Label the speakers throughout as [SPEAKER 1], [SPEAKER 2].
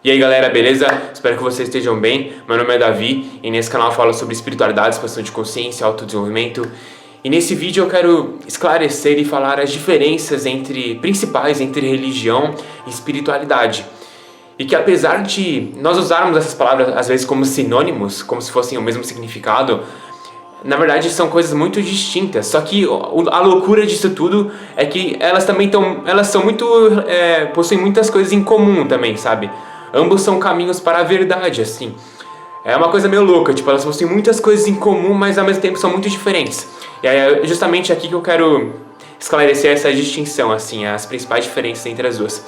[SPEAKER 1] E aí galera, beleza? Espero que vocês estejam bem. Meu nome é Davi e nesse canal eu falo sobre espiritualidade, expansão de consciência, autodesenvolvimento. E nesse vídeo eu quero esclarecer e falar as diferenças principais entre religião e espiritualidade. E que apesar de nós usarmos essas palavras às vezes como sinônimos, como se fossem o mesmo significado, na verdade são coisas muito distintas. Só que a loucura disso tudo é que elas também possuem muitas coisas em comum também, sabe? Ambos são caminhos para a verdade, assim. É uma coisa meio louca, tipo, elas possuem muitas coisas em comum, mas ao mesmo tempo são muito diferentes. E é justamente aqui que eu quero esclarecer essa distinção, assim, as principais diferenças entre as duas.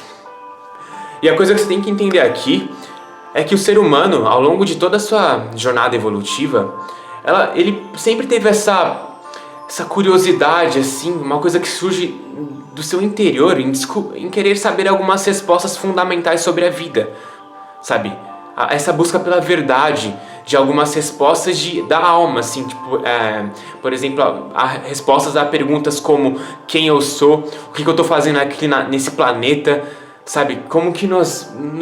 [SPEAKER 1] E a coisa que você tem que entender aqui é que o ser humano, ao longo de toda a sua jornada evolutiva, ele sempre teve essa curiosidade, assim, uma coisa que surge do seu interior, em querer saber algumas respostas fundamentais sobre a vida, sabe? Essa busca pela verdade, de algumas respostas da alma, assim, tipo, por exemplo, respostas a perguntas como quem eu sou, o que eu tô fazendo aqui nesse planeta, sabe? Como que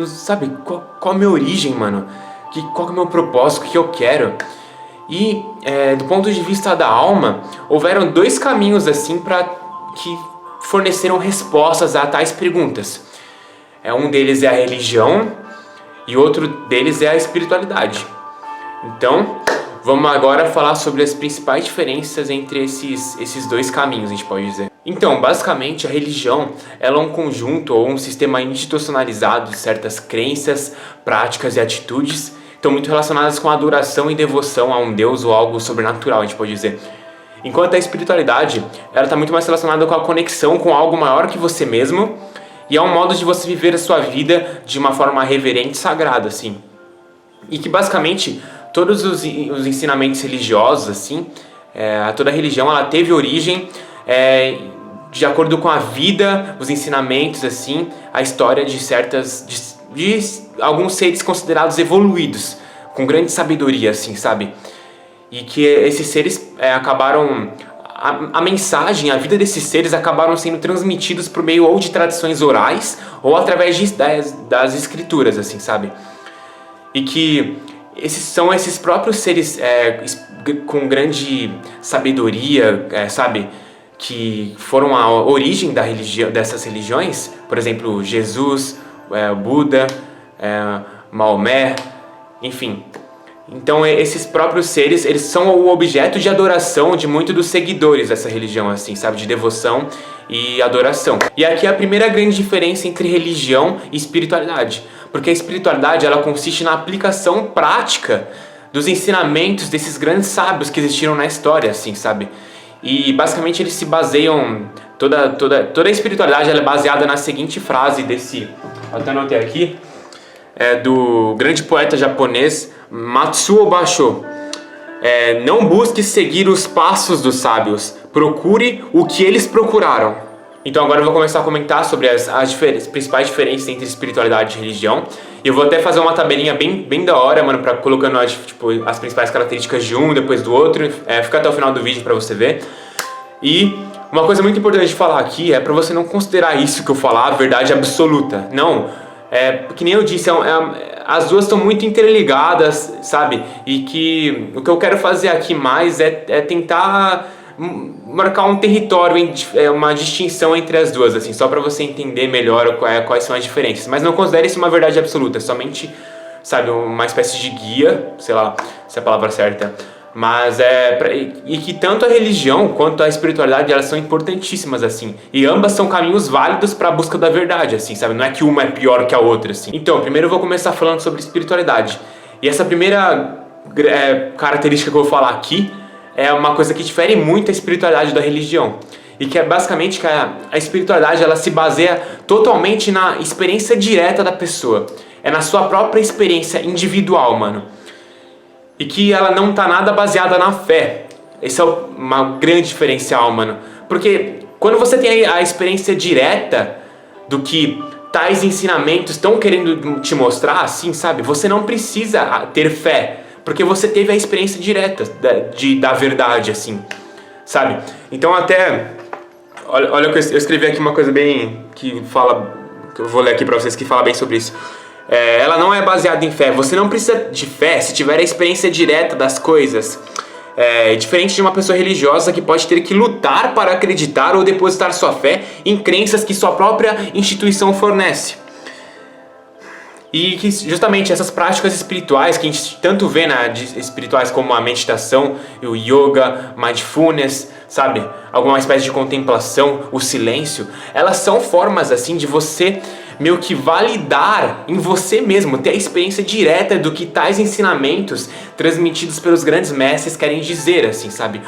[SPEAKER 1] sabe, qual a minha origem, mano? Qual que é o meu propósito, o que eu quero? E, do ponto de vista da alma, houveram dois caminhos, assim, que forneceram respostas a tais perguntas. Um deles é a religião e outro deles é a espiritualidade. Então, vamos agora falar sobre as principais diferenças entre esses dois caminhos, a gente pode dizer. Então, basicamente, a religião ela é um conjunto ou um sistema institucionalizado de certas crenças, práticas e atitudes estão muito relacionadas com a adoração e devoção a um Deus ou algo sobrenatural, a gente pode dizer. Enquanto a espiritualidade, ela está muito mais relacionada com a conexão com algo maior que você mesmo e é um modo de você viver a sua vida de uma forma reverente e sagrada, assim. E que basicamente todos os ensinamentos religiosos, assim, toda religião, ela teve origem de acordo com a vida, os ensinamentos, assim, a história de alguns seres considerados evoluídos, com grande sabedoria, assim, sabe? E que esses seres acabaram... A mensagem, a vida desses seres acabaram sendo transmitidos por meio ou de tradições orais ou através das escrituras, assim, sabe? E que são esses próprios seres com grande sabedoria, sabe? Que foram a origem dessas religiões, por exemplo, Jesus, Buda, Maomé, enfim. Então esses próprios seres, eles são o objeto de adoração de muitos dos seguidores dessa religião, assim, sabe? De devoção e adoração. E aqui é a primeira grande diferença entre religião e espiritualidade. Porque a espiritualidade, ela consiste na aplicação prática dos ensinamentos desses grandes sábios que existiram na história, assim, sabe? E basicamente eles se baseiam... Toda a espiritualidade ela é baseada na seguinte frase eu até anotei aqui, do grande poeta japonês Matsuo Basho. Não busque seguir os passos dos sábios, procure o que eles procuraram. Então agora eu vou começar a comentar sobre as principais diferenças entre espiritualidade e religião. E eu vou até fazer uma tabelinha bem da hora, mano, colocando as principais características de um depois do outro. Fica até o final do vídeo pra você ver. E uma coisa muito importante de falar aqui é pra você não considerar isso que eu falar a verdade absoluta. Não, que nem eu disse, as duas estão muito interligadas, sabe? E que o que eu quero fazer aqui mais é tentar marcar um território, uma distinção entre as duas, assim, só pra você entender melhor quais são as diferenças. Mas não considere isso uma verdade absoluta, somente, sabe, uma espécie de guia, sei lá se é a palavra certa. Mas e que tanto a religião quanto a espiritualidade, elas são importantíssimas, assim. E ambas são caminhos válidos para a busca da verdade, assim, sabe? Não é que uma é pior que a outra, assim. Então, primeiro eu vou começar falando sobre espiritualidade. E essa primeira característica que eu vou falar aqui é uma coisa que difere muito a espiritualidade da religião. E que é basicamente que a espiritualidade, ela se baseia totalmente na experiência direta da pessoa. É na sua própria experiência individual, mano. E que ela não tá nada baseada na fé. Esse é uma grande diferencial, mano. Porque quando você tem a experiência direta do que tais ensinamentos estão querendo te mostrar, assim, sabe? Você não precisa ter fé, porque você teve a experiência direta da verdade, assim, sabe? Então até... Olha que eu escrevi aqui uma coisa bem... que eu vou ler aqui pra vocês, que fala bem sobre isso. ela não é baseada em fé. Você não precisa de fé se tiver a experiência direta das coisas. Diferente de uma pessoa religiosa que pode ter que lutar para acreditar ou depositar sua fé em crenças que sua própria instituição fornece. E que justamente essas práticas espirituais que a gente tanto vê espirituais como a meditação, o yoga, mindfulness, sabe? Alguma espécie de contemplação, o silêncio, elas são formas assim de você meio que validar em você mesmo, ter a experiência direta do que tais ensinamentos transmitidos pelos grandes mestres querem dizer, assim, sabe?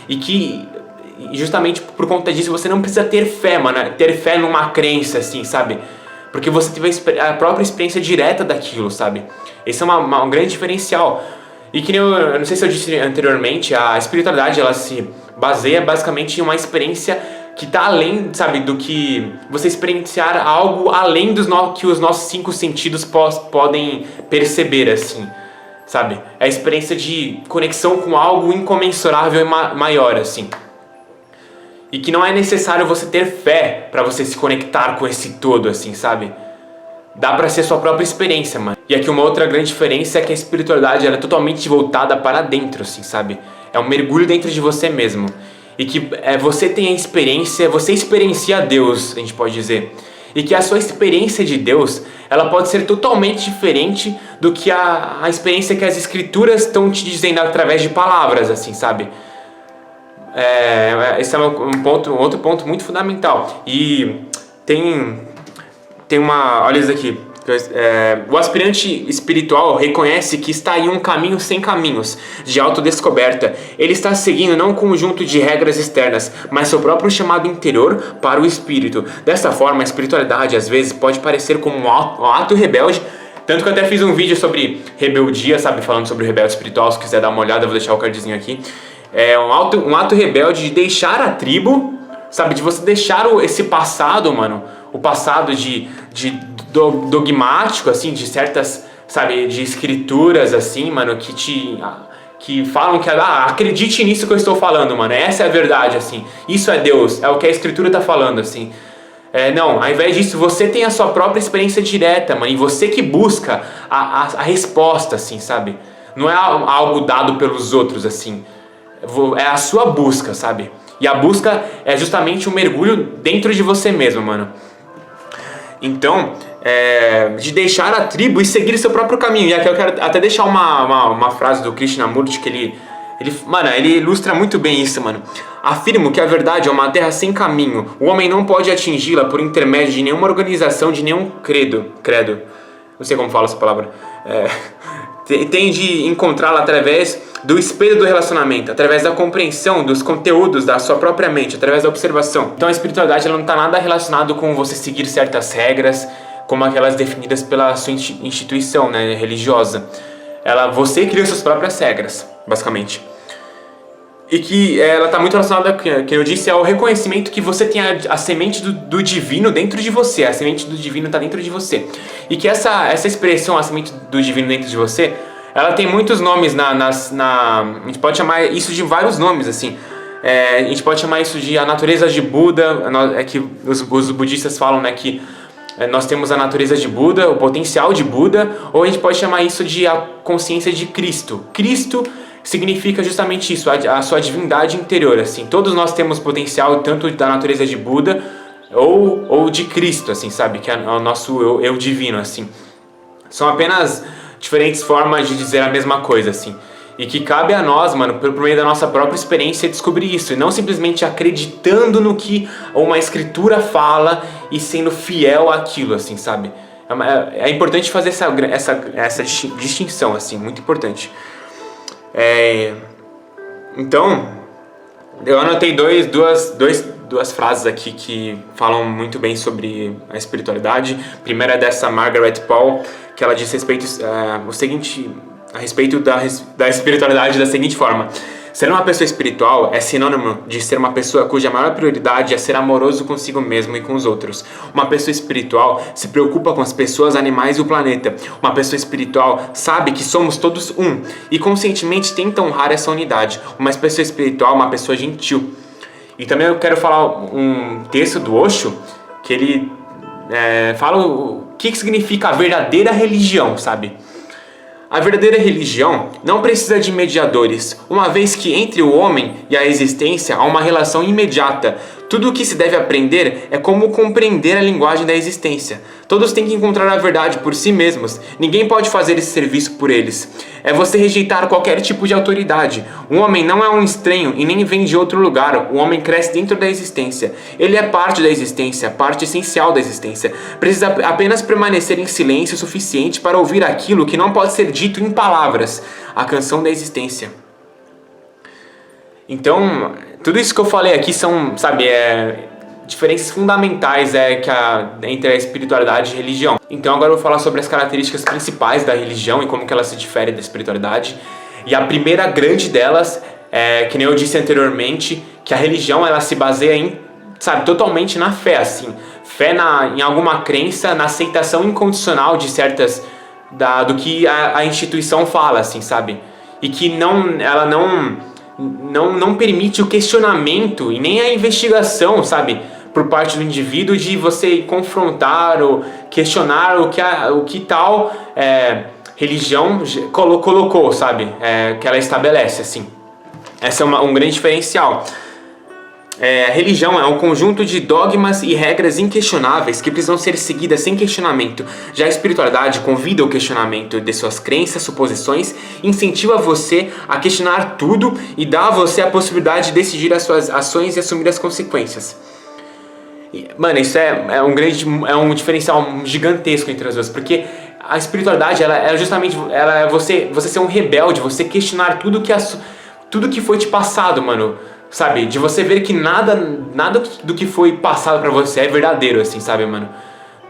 [SPEAKER 1] E que justamente por conta disso você não precisa ter fé, mano, ter fé numa crença, assim, sabe? Porque você teve a própria experiência direta daquilo, sabe? Esse é um grande diferencial. E que eu não sei se eu disse anteriormente, a espiritualidade ela se baseia basicamente em uma experiência que está além, sabe, do que você experienciar algo além que os nossos 5 sentidos podem perceber, assim, sabe? É a experiência de conexão com algo incomensurável e maior, assim. E que não é necessário você ter fé para você se conectar com esse todo, assim, sabe? Dá pra ser sua própria experiência, mano. E aqui uma outra grande diferença é que a espiritualidade ela é totalmente voltada para dentro, assim, sabe? É um mergulho dentro de você mesmo. E que você tem a experiência, você experiencia Deus, a gente pode dizer. E que a sua experiência de Deus, ela pode ser totalmente diferente do que a experiência que as escrituras estão te dizendo através de palavras, assim, sabe? Esse é outro ponto muito fundamental. E tem uma... Olha isso aqui. O aspirante espiritual reconhece que está em um caminho sem caminhos, de autodescoberta. Ele está seguindo não um conjunto de regras externas, mas seu próprio chamado interior para o espírito. Dessa forma, a espiritualidade às vezes pode parecer como um ato rebelde. Tanto que eu até fiz um vídeo sobre rebeldia, sabe? Falando sobre o rebelde espiritual. Se quiser dar uma olhada, eu vou deixar o cardzinho aqui. É um ato rebelde de deixar a tribo, sabe? De você deixar esse passado, mano. O passado dogmático, assim, de certas, sabe? De escrituras, assim, mano, que falam que, acredite nisso que eu estou falando, mano. Essa é a verdade, assim. Isso é Deus, é o que a escritura tá falando, assim. Não, ao invés disso, você tem a sua própria experiência direta, mano. E você que busca a resposta, assim, sabe? Não é algo dado pelos outros, assim. É a sua busca, sabe? E a busca é justamente um mergulho dentro de você mesmo, mano. Então, de deixar a tribo e seguir seu próprio caminho. E aqui eu quero até deixar uma frase do Krishnamurti que ele ilustra muito bem isso, mano. Afirmo que a verdade é uma terra sem caminho. O homem não pode atingi-la por intermédio de nenhuma organização, de nenhum credo. Não sei como fala essa palavra. Tem de encontrá-la através do espelho do relacionamento, através da compreensão dos conteúdos da sua própria mente, através da observação. Então a espiritualidade ela não está nada relacionado com você seguir certas regras, como aquelas definidas pela sua instituição, né, religiosa. Você cria suas próprias regras, basicamente. E que ela está muito relacionada, que eu disse, ao reconhecimento que você tem a semente do divino dentro de você. A semente do divino está dentro de você. E que essa expressão, a semente do divino dentro de você, ela tem muitos nomes a gente pode chamar isso de vários nomes, assim. A gente pode chamar isso de a natureza de Buda. Que os budistas falam, né, que nós temos a natureza de Buda, o potencial de Buda. Ou a gente pode chamar isso de a consciência de Cristo. Cristo significa justamente isso, a sua divindade interior, assim. Todos nós temos potencial tanto da natureza de Buda ou de Cristo, assim, sabe? Que é o nosso eu divino, assim. São apenas diferentes formas de dizer a mesma coisa, assim. E que cabe a nós, mano, por meio da nossa própria experiência, descobrir isso. E não simplesmente acreditando no que uma escritura fala e sendo fiel àquilo, assim, sabe? É importante fazer essa distinção, assim, muito importante. Então, eu anotei duas frases aqui que falam muito bem sobre a espiritualidade. A primeira é dessa Margaret Paul, que ela diz a respeito da espiritualidade da seguinte forma: ser uma pessoa espiritual é sinônimo de ser uma pessoa cuja maior prioridade é ser amoroso consigo mesmo e com os outros. Uma pessoa espiritual se preocupa com as pessoas, animais e o planeta. Uma pessoa espiritual sabe que somos todos um e conscientemente tenta honrar essa unidade. Uma pessoa espiritual é uma pessoa gentil. E também eu quero falar um texto do Osho, que ele fala o que significa a verdadeira religião, sabe? A verdadeira religião não precisa de mediadores, uma vez que entre o homem e a existência há uma relação imediata. Tudo o que se deve aprender é como compreender a linguagem da existência. Todos têm que encontrar a verdade por si mesmos. Ninguém pode fazer esse serviço por eles. É você rejeitar qualquer tipo de autoridade. O homem não é um estranho e nem vem de outro lugar. O homem cresce dentro da existência. Ele é parte da existência, parte essencial da existência. Precisa apenas permanecer em silêncio o suficiente para ouvir aquilo que não pode ser dito em palavras. A canção da existência. Então, tudo isso que eu falei aqui são, sabe, diferenças fundamentais entre a espiritualidade e a religião. Então agora eu vou falar sobre as características principais da religião e como que ela se difere da espiritualidade. E a primeira grande delas é, que nem eu disse anteriormente, que a religião ela se baseia em, sabe, totalmente na fé, assim. Fé em alguma crença, na aceitação incondicional de certas, do que a instituição fala, assim, sabe? E que ela não permite o questionamento e nem a investigação, sabe, por parte do indivíduo de você confrontar ou questionar o que tal religião colocou, sabe, que ela estabelece, assim. Esse é um grande diferencial. A religião é um conjunto de dogmas e regras inquestionáveis que precisam ser seguidas sem questionamento. Já a espiritualidade convida ao questionamento de suas crenças, suposições, incentiva você a questionar tudo e dá a você a possibilidade de decidir as suas ações e assumir as consequências. Mano, isso é um diferencial gigantesco entre as duas, porque a espiritualidade ela é justamente você ser um rebelde, você questionar tudo que foi te passado, mano. Sabe, de você ver que nada do que foi passado pra você é verdadeiro, assim, sabe, mano?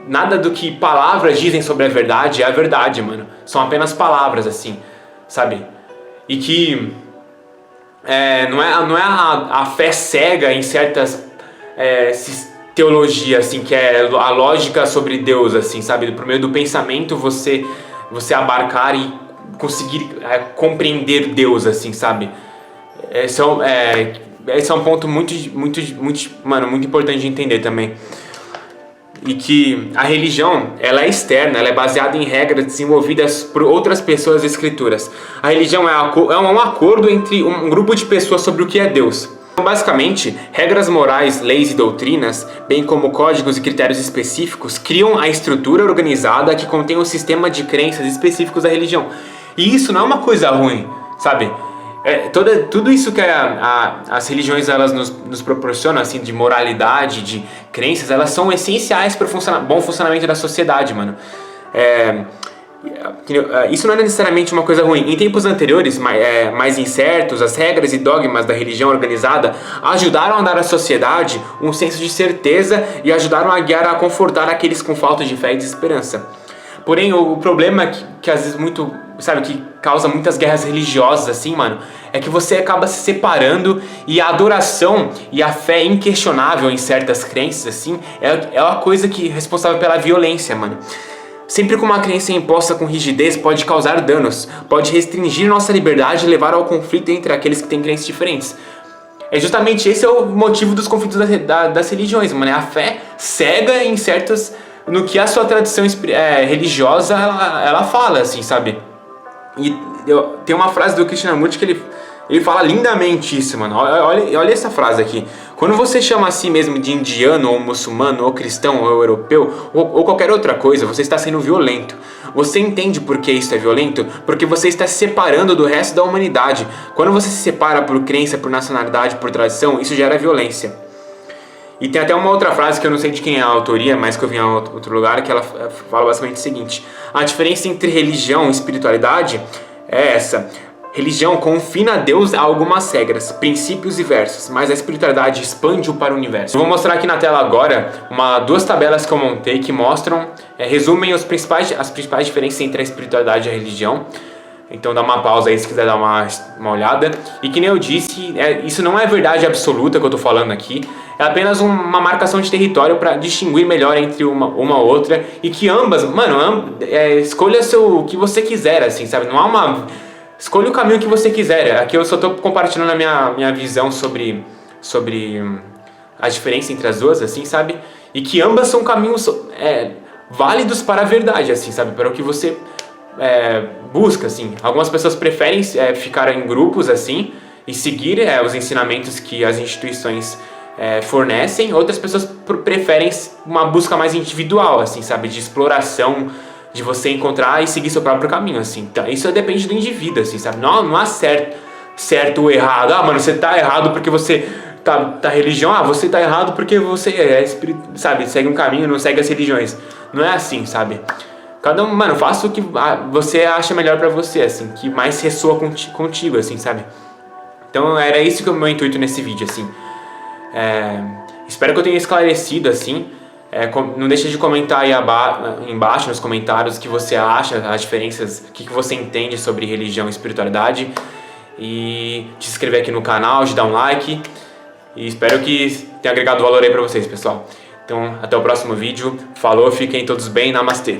[SPEAKER 1] Nada do que palavras dizem sobre a verdade é a verdade, mano. São apenas palavras, assim, sabe? E que não é a fé cega em certas teologias, assim, que é a lógica sobre Deus, assim, sabe? Por meio do pensamento você abarcar e conseguir compreender Deus, assim, sabe? Esse é um ponto muito importante de entender também. E que a religião, ela é externa, ela é baseada em regras desenvolvidas por outras pessoas e escrituras. A religião é um acordo entre um grupo de pessoas sobre o que é Deus. Então, basicamente, regras morais, leis e doutrinas, bem como códigos e critérios específicos, criam a estrutura organizada que contém um sistema de crenças específicos da religião. E isso não é uma coisa ruim, sabe? Tudo isso que as religiões elas nos proporcionam, assim, de moralidade, de crenças, elas são essenciais para o bom funcionamento da sociedade, mano. Isso não é necessariamente uma coisa ruim. Em tempos anteriores, mais incertos, as regras e dogmas da religião organizada ajudaram a dar à sociedade um senso de certeza e ajudaram a guiar, a confortar aqueles com falta de fé e de esperança. Porém, o problema que às vezes que causa muitas guerras religiosas, assim, mano, é que você acaba se separando e a adoração e a fé inquestionável em certas crenças, assim, é uma coisa que é responsável pela violência, mano. Sempre que uma crença imposta com rigidez pode causar danos, pode restringir nossa liberdade e levar ao conflito entre aqueles que têm crenças diferentes. Justamente esse é o motivo dos conflitos das religiões, mano, é a fé cega em no que a sua tradição religiosa ela fala, assim, sabe? E tem uma frase do Krishnamurti que ele fala lindamente isso, mano. Olha essa frase aqui. Quando você chama a si mesmo de indiano, ou muçulmano, ou cristão, ou europeu, ou qualquer outra coisa, você está sendo violento. Você entende por que isso é violento? Porque você está se separando do resto da humanidade. Quando você se separa por crença, por nacionalidade, por tradição, isso gera violência. E tem até uma outra frase que eu não sei de quem é a autoria, mas que eu vi em outro lugar, que ela fala basicamente o seguinte: a diferença entre religião e espiritualidade é essa. Religião confina a Deus a algumas regras, princípios e versos, mas a espiritualidade expande-o para o universo. Eu vou mostrar aqui na tela agora duas tabelas que eu montei que resumem as principais diferenças entre a espiritualidade e a religião. Então dá uma pausa aí se quiser dar uma olhada. E que nem eu disse, isso não é verdade absoluta que eu tô falando aqui. É apenas uma marcação de território para distinguir melhor entre uma outra. E que ambas, mano, escolha o que você quiser, assim, sabe? Não há escolha o caminho que você quiser. Aqui eu só tô compartilhando a minha visão sobre a diferença entre as duas, assim, sabe? E que ambas são caminhos válidos para a verdade, assim, sabe? Para o que você busca, assim. Algumas pessoas preferem ficar em grupos, assim, e seguir os ensinamentos que as instituições fornecem. Outras pessoas preferem uma busca mais individual, assim, sabe? De exploração, de você encontrar e seguir seu próprio caminho, assim. Então, isso depende do indivíduo, assim, sabe? Não há certo ou errado. Ah, mano, você tá errado porque você tá religião. Ah, você tá errado porque você sabe, segue um caminho, não segue as religiões. Não é assim, sabe? Cada um, mano, faça o que você acha melhor pra você, assim, que mais ressoa contigo, assim, sabe? Então era isso que é o meu intuito nesse vídeo, assim. Espero que eu tenha esclarecido, assim. Não deixe de comentar aí embaixo nos comentários o que você acha, as diferenças, o que você entende sobre religião e espiritualidade. E te inscrever aqui no canal, de dar um like. E espero que tenha agregado valor aí pra vocês, pessoal. Então, até o próximo vídeo. Falou, fiquem todos bem. Namastê.